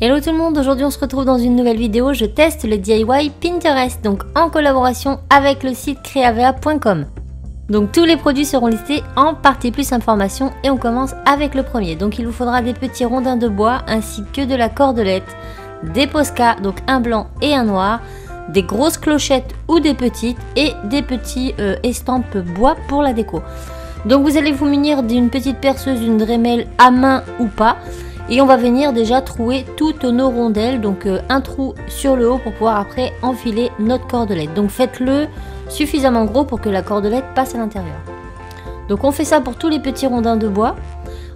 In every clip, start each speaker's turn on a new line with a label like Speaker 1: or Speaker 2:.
Speaker 1: Hello tout le monde, aujourd'hui on se retrouve dans une nouvelle vidéo, je teste le DIY Pinterest, donc en collaboration avec le site creavea.com. Donc tous les produits seront listés en partie plus information et on commence avec le premier. Donc il vous faudra des petits rondins de bois ainsi que de la cordelette, des Posca, donc un blanc et un noir, des grosses clochettes ou des petites et des petits estampes bois pour la déco. Donc vous allez vous munir d'une petite perceuse, d'une Dremel à main ou pas. Et on va venir déjà trouer toutes nos rondelles, donc un trou sur le haut pour pouvoir après enfiler notre cordelette. Donc faites-le suffisamment gros pour que la cordelette passe à l'intérieur. Donc on fait ça pour tous les petits rondins de bois.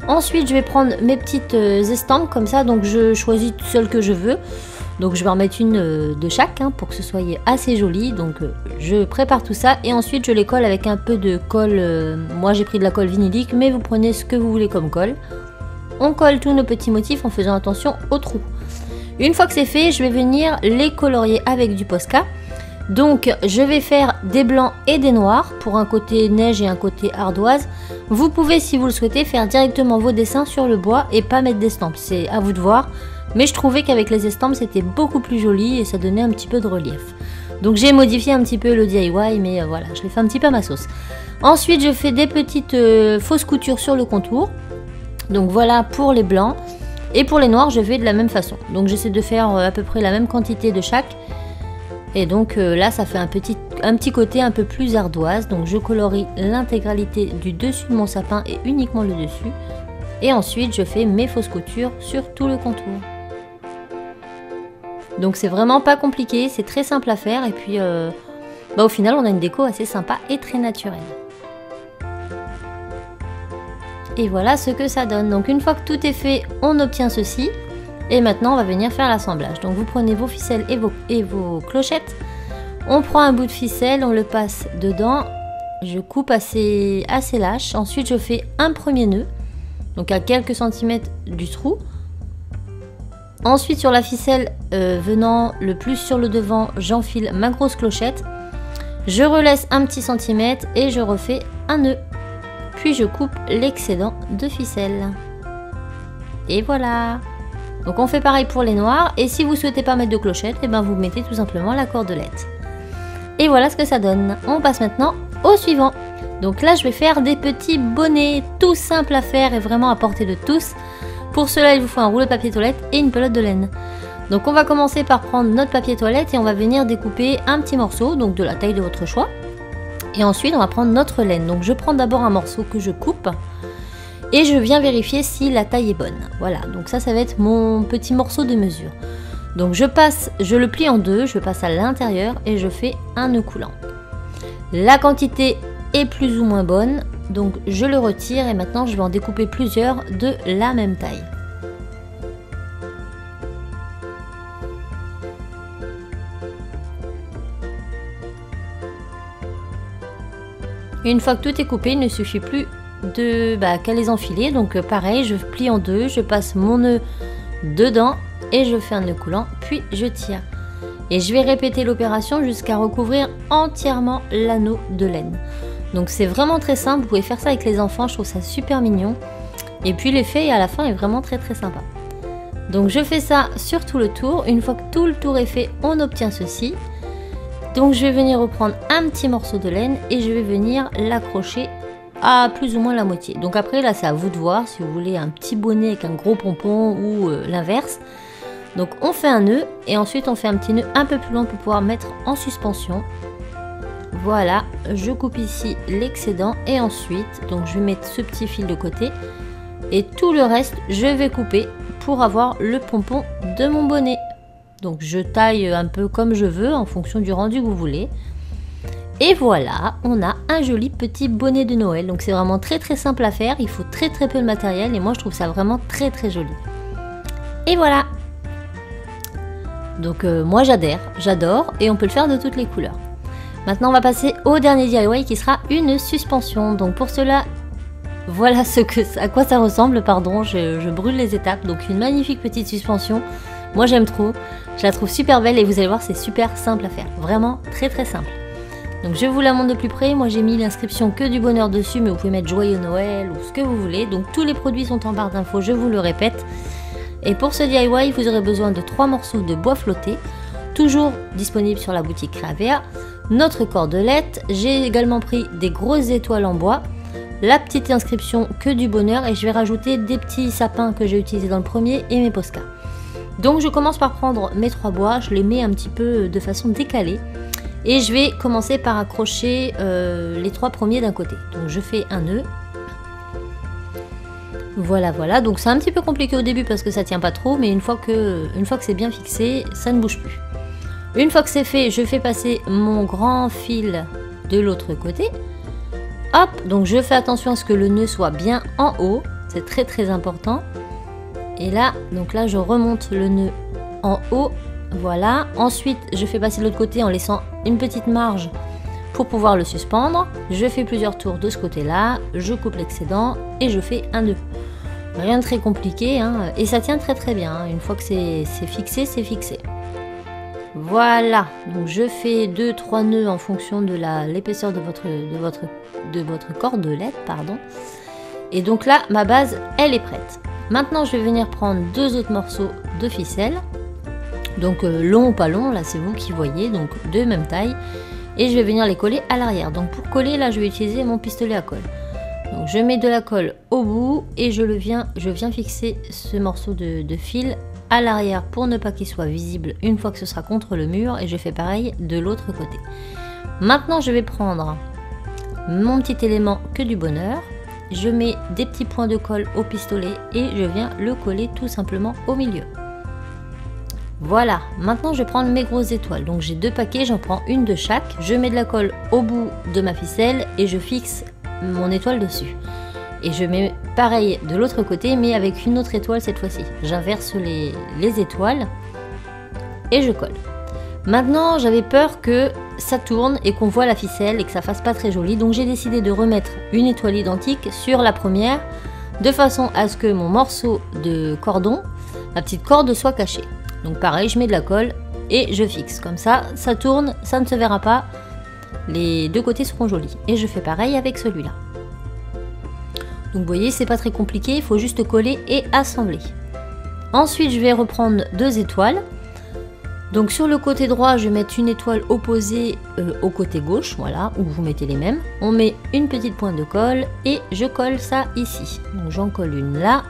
Speaker 1: Ensuite je vais prendre mes petites estampes comme ça, donc je choisis celle que je veux. Donc je vais en mettre une de chaque pour que ce soit assez joli. Donc je prépare tout ça et ensuite je les colle avec un peu de colle. Moi j'ai pris de la colle vinylique, mais vous prenez ce que vous voulez comme colle. On colle tous nos petits motifs en faisant attention aux trous. Une fois que c'est fait, je vais venir les colorier avec du Posca. Donc je vais faire des blancs et des noirs pour un côté neige et un côté ardoise. Vous pouvez, si vous le souhaitez, faire directement vos dessins sur le bois et pas mettre d'estampes. C'est à vous de voir. Mais je trouvais qu'avec les estampes, c'était beaucoup plus joli et ça donnait un petit peu de relief. Donc j'ai modifié un petit peu le DIY, mais voilà, je l'ai fait un petit peu à ma sauce. Ensuite, je fais des petites fausses coutures sur le contour. Donc voilà pour les blancs, et pour les noirs je fais de la même façon. Donc j'essaie de faire à peu près la même quantité de chaque. Et donc là ça fait un petit côté un peu plus ardoise. Donc je colorie l'intégralité du dessus de mon sapin et uniquement le dessus. Et ensuite je fais mes fausses coutures sur tout le contour. Donc c'est vraiment pas compliqué, c'est très simple à faire. Et puis au final on a une déco assez sympa et très naturelle. Et voilà ce que ça donne. Donc une fois que tout est fait, on obtient ceci. Et maintenant on va venir faire l'assemblage. Donc vous prenez vos ficelles et vos clochettes. On prend un bout de ficelle, on le passe dedans. Je coupe assez lâche. Ensuite je fais un premier nœud. Donc à quelques centimètres du trou. Ensuite sur la ficelle venant le plus sur le devant, j'enfile ma grosse clochette. Je relaisse un petit centimètre et je refais un nœud. Puis je coupe l'excédent de ficelle. Et voilà. Donc on fait pareil pour les noirs. Et si vous souhaitez pas mettre de clochette, et vous mettez tout simplement la cordelette. Et voilà ce que ça donne. On passe maintenant au suivant. Donc là je vais faire des petits bonnets, tout simple à faire et vraiment à portée de tous. Pour cela il vous faut un rouleau de papier toilette et une pelote de laine. Donc on va commencer par prendre notre papier toilette et on va venir découper un petit morceau, donc de la taille de votre choix. Et ensuite on va prendre notre laine. Donc je prends d'abord un morceau que je coupe et je viens vérifier si la taille est bonne. Voilà, donc ça va être mon petit morceau de mesure. Donc je le plie en deux, je passe à l'intérieur et je fais un nœud coulant. La quantité est plus ou moins bonne, donc je le retire et maintenant je vais en découper plusieurs de la même taille. Une fois que tout est coupé, il ne suffit plus qu'à les enfiler. Donc pareil, je plie en deux, je passe mon nœud dedans et je fais un nœud coulant, puis je tire. Et je vais répéter l'opération jusqu'à recouvrir entièrement l'anneau de laine. Donc c'est vraiment très simple, vous pouvez faire ça avec les enfants, je trouve ça super mignon. Et puis l'effet à la fin est vraiment très sympa. Donc je fais ça sur tout le tour. Une fois que tout le tour est fait, on obtient ceci. Donc je vais venir reprendre un petit morceau de laine et je vais venir l'accrocher à plus ou moins la moitié. Donc après là c'est à vous de voir si vous voulez un petit bonnet avec un gros pompon ou l'inverse. Donc on fait un nœud et ensuite on fait un petit nœud un peu plus long pour pouvoir mettre en suspension. Voilà, je coupe ici l'excédent et ensuite donc je vais mettre ce petit fil de côté et tout le reste je vais couper pour avoir le pompon de mon bonnet. Donc je taille un peu comme je veux en fonction du rendu que vous voulez. Et voilà, on a un joli petit bonnet de Noël. Donc c'est vraiment très simple à faire. Il faut très peu de matériel et moi je trouve ça vraiment très joli. Et voilà. Donc moi j'adore et on peut le faire de toutes les couleurs. Maintenant on va passer au dernier DIY qui sera une suspension. Donc pour cela, voilà à quoi ça ressemble, pardon, je brûle les étapes. Donc une magnifique petite suspension. Moi j'aime trop, je la trouve super belle et vous allez voir c'est super simple à faire, vraiment très simple. Donc je vous la montre de plus près, moi j'ai mis l'inscription que du bonheur dessus mais vous pouvez mettre joyeux Noël ou ce que vous voulez. Donc tous les produits sont en barre d'infos, je vous le répète. Et pour ce DIY, vous aurez besoin de 3 morceaux de bois flotté, toujours disponible sur la boutique Créavea, notre cordelette, j'ai également pris des grosses étoiles en bois, la petite inscription que du bonheur et je vais rajouter des petits sapins que j'ai utilisés dans le premier et mes Posca. Donc je commence par prendre mes 3 bois, je les mets un petit peu de façon décalée et je vais commencer par accrocher les 3 premiers d'un côté. Donc je fais un nœud. Voilà, voilà, donc c'est un petit peu compliqué au début parce que ça tient pas trop, mais une fois que c'est bien fixé, ça ne bouge plus. Une fois que c'est fait, je fais passer mon grand fil de l'autre côté. Hop, donc je fais attention à ce que le nœud soit bien en haut, c'est très très important. Et là, donc là je remonte le nœud en haut, voilà. Ensuite, je fais passer de l'autre côté en laissant une petite marge pour pouvoir le suspendre. Je fais plusieurs tours de ce côté-là, je coupe l'excédent et je fais un nœud. Rien de très compliqué, hein, et ça tient très très bien, hein. Une fois que c'est fixé, c'est fixé. Voilà, donc je fais 2-3 nœuds en fonction de l'épaisseur de votre cordelette, pardon. Et donc là, ma base, elle est prête. Maintenant, je vais venir prendre 2 autres morceaux de ficelle. Donc long ou pas long, là c'est vous qui voyez, donc de même taille. Et je vais venir les coller à l'arrière. Donc pour coller, là je vais utiliser mon pistolet à colle. Donc je mets de la colle au bout et je viens fixer ce morceau de fil à l'arrière pour ne pas qu'il soit visible une fois que ce sera contre le mur, et je fais pareil de l'autre côté. Maintenant je vais prendre mon petit élément que du bonheur, je mets des petits points de colle au pistolet et je viens le coller tout simplement au milieu. Voilà, maintenant je vais prendre mes grosses étoiles, donc j'ai 2 paquets, j'en prends une de chaque, je mets de la colle au bout de ma ficelle et je fixe mon étoile dessus. Et je mets pareil de l'autre côté, mais avec une autre étoile cette fois-ci. J'inverse les étoiles et je colle. Maintenant, j'avais peur que ça tourne et qu'on voit la ficelle et que ça fasse pas très joli. Donc j'ai décidé de remettre une étoile identique sur la première, de façon à ce que mon morceau de cordon, ma petite corde, soit cachée. Donc pareil, je mets de la colle et je fixe. Comme ça, ça tourne, ça ne se verra pas. Les 2 côtés seront jolis. Et je fais pareil avec celui-là. Donc vous voyez, c'est pas très compliqué, il faut juste coller et assembler. Ensuite, je vais reprendre 2 étoiles. Donc sur le côté droit, je vais mettre une étoile opposée au côté gauche, voilà, où vous mettez les mêmes. On met une petite pointe de colle et je colle ça ici. Donc j'en colle une là,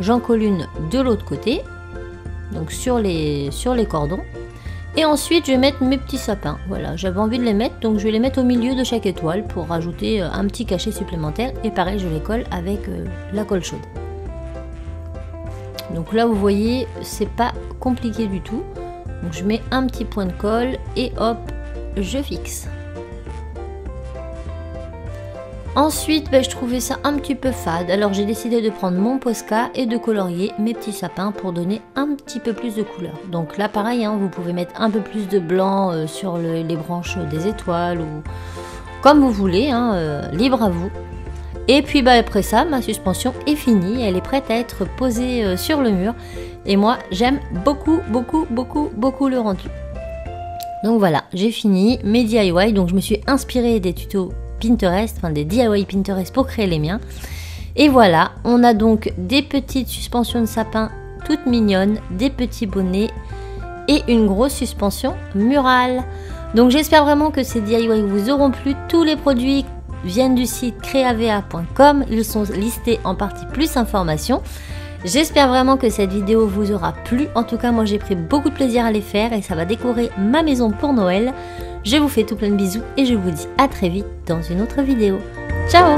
Speaker 1: j'en colle une de l'autre côté, donc sur les cordons. Et ensuite, je vais mettre mes petits sapins. Voilà, j'avais envie de les mettre, donc je vais les mettre au milieu de chaque étoile pour rajouter un petit cachet supplémentaire. Et pareil, je les colle avec la colle chaude. Donc là, vous voyez, c'est pas compliqué du tout. Donc je mets un petit point de colle et hop, je fixe. Ensuite, je trouvais ça un petit peu fade, alors j'ai décidé de prendre mon Posca et de colorier mes petits sapins pour donner un petit peu plus de couleur. Donc là pareil, hein, vous pouvez mettre un peu plus de blanc sur les branches des étoiles ou comme vous voulez, hein, libre à vous. Et puis après ça, ma suspension est finie, elle est prête à être posée sur le mur. Et moi, j'aime beaucoup, beaucoup, beaucoup, beaucoup le rendu. Donc voilà, j'ai fini mes DIY, donc je me suis inspirée des tutos Pinterest, enfin des DIY Pinterest pour créer les miens. Et voilà, on a donc des petites suspensions de sapin toutes mignonnes, des petits bonnets et une grosse suspension murale. Donc j'espère vraiment que ces DIY vous auront plu. Tous les produits viennent du site creavea.com, ils sont listés en partie plus informations. J'espère vraiment que cette vidéo vous aura plu. En tout cas, moi j'ai pris beaucoup de plaisir à les faire et ça va décorer ma maison pour Noël. Je vous fais tout plein de bisous et je vous dis à très vite dans une autre vidéo. Ciao!